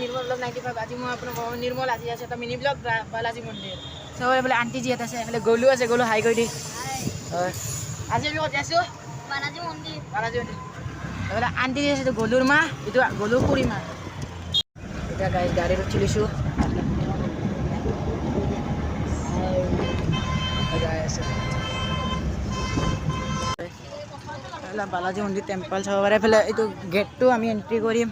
নিৰ্মল blog 95 আজি মই আপোনাক নিৰ্মল আজি আছে এটা মিনি ব্লগ বালাজী মন্দিৰ সব এইফালে আণ্টি জিহঁত আছে এইফালে গলু আছে গলু হাই কৰি দি আজি আমি ক'ত আছোঁ বালাজী মন্দিৰ এইফালে আণ্টি আছে এইটো গলুৰ মা এইটো গলুৰ খুৰী মা এতিয়া গাড়ীত উঠি লৈছোঁ যাই আছে বালাজী মন্দিৰ টেম্পল চাব পাৰে এইফালে এইটো গেটটো আমি এণ্ট্ৰি কৰিম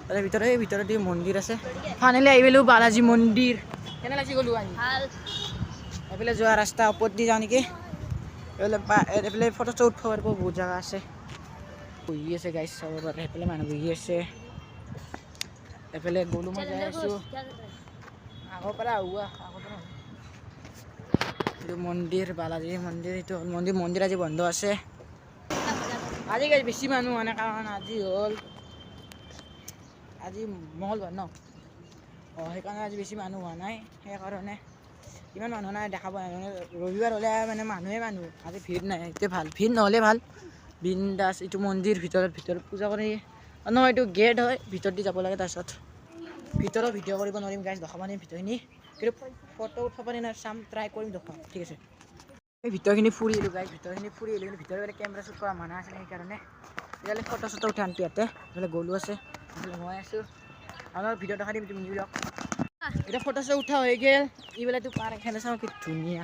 তাৰে ভিতৰত মন্দিৰ আছে ফাইনেলি আহি পালোঁ বালাজী মন্দিৰ কেনে লাগিছে গ'লো আহি এইফালে যোৱা ৰাস্তা ওপৰত দি যাওঁ নেকি এইফালে ফটো চটো উঠিব পাৰিব বহুত জেগা আছে বহি আছে গাইছ চাব পাৰে সেইফালে মানুহ বহি আছে এইফালে গ'লো মই যাই আছোঁ আগৰ পৰা এইটো মন্দিৰ বালাজী মন্দিৰ এইটো মন্দিৰ আজি বন্ধ আছে আজি গাইছ বেছি মানুহ হোৱা নাই কাৰণ আজি হ'ল আজি মঙ্গলবাৰ ন সেইকাৰণে আজি বেছি মানুহ হোৱা নাই সেইকাৰণে ইমান মানুহ নাই দেখা পোৱা নাই ৰবিবাৰ হ'লে মানে মানুহ আজি ভিৰ নাই এতিয়া ভাল ভিৰ নহ'লে ভাল বিন্দাছ এইটো মন্দিৰ ভিতৰত পূজা কৰি নহয় এইটো গেট হয় ভিতৰত দি যাব লাগে তাৰপিছত ভিতৰত ভিডিঅ' কৰিব নোৱাৰিম গাইছ দেখাব নোৱাৰিম ভিতৰখিনি কিন্তু ফটো উঠাব পাৰি নাই চাম ট্ৰাই কৰিম দেখুৱাম ঠিক আছে এই ভিতৰখিনি ফুৰি আহিলোঁ গাইছ ভিতৰখিনি ফুৰি আহিলোঁ কিন্তু ভিতৰত কেমেৰা শ্বুট কৰা মানা আছিলে সেইকাৰণে তেতিয়াহ'লে ফটো চটো উঠে আনটি ইয়াতে এইফালে গ'লো আছে এইফালে মই আছোঁ আমাৰ ভিডিঅ' দেখা দিম তুমি ব্লগ এতিয়া ফটো চটো উঠা হৈ গ'ল এইবেলাটো পাৰ এখানে চাওঁ কি ধুনীয়া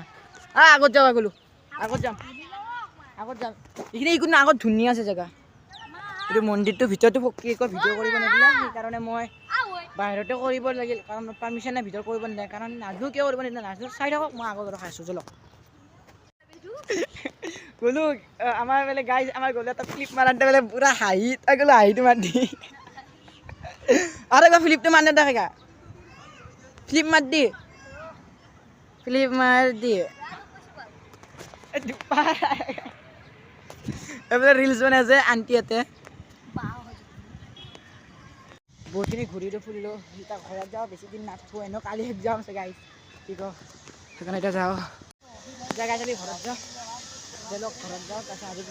আগত যাওঁ আগত যাম এইখিনি এইখিনি আগত ধুনীয়া আছে জেগা এইটো মন্দিৰটোৰ ভিতৰতো ভিডিঅ' কৰিব নিদিলে সেইকাৰণে মই বাহিৰতে কৰিব লাগিল কাৰণ পাৰ্মিশ্যন নাই ভিতৰত কৰিব নিদিলে কাৰণ নাজনো কিয় কৰিব নিদিলে নাজনো চাই থাকক মই আগত ৰখাই আছোঁ চলক গ'লো আমাৰ বোলে গাইজ আমাৰ গ'লে এটা ফ্লিপ মাৰাতে বোলে পুৰা হাঁহিটো মাৰ দি আৰু এবাৰ ফ্লিপটো মাৰ দেখা ফ্লিপ মাৰ দি এইফালে ৰিলচ বনাই আছে আণ্টিহঁতে বহুতখিনি ঘূৰিলোঁ ফুৰিলোঁ এতিয়া ঘৰত যাওঁ বেছি দিন নাথাকোঁ এনেও কালি এক্সাম আছে গাইজ কি কওঁ সেইকাৰণে এতিয়া যাওঁ গাইজ আমি ঘৰত যাওঁ তাৰপিছত আজি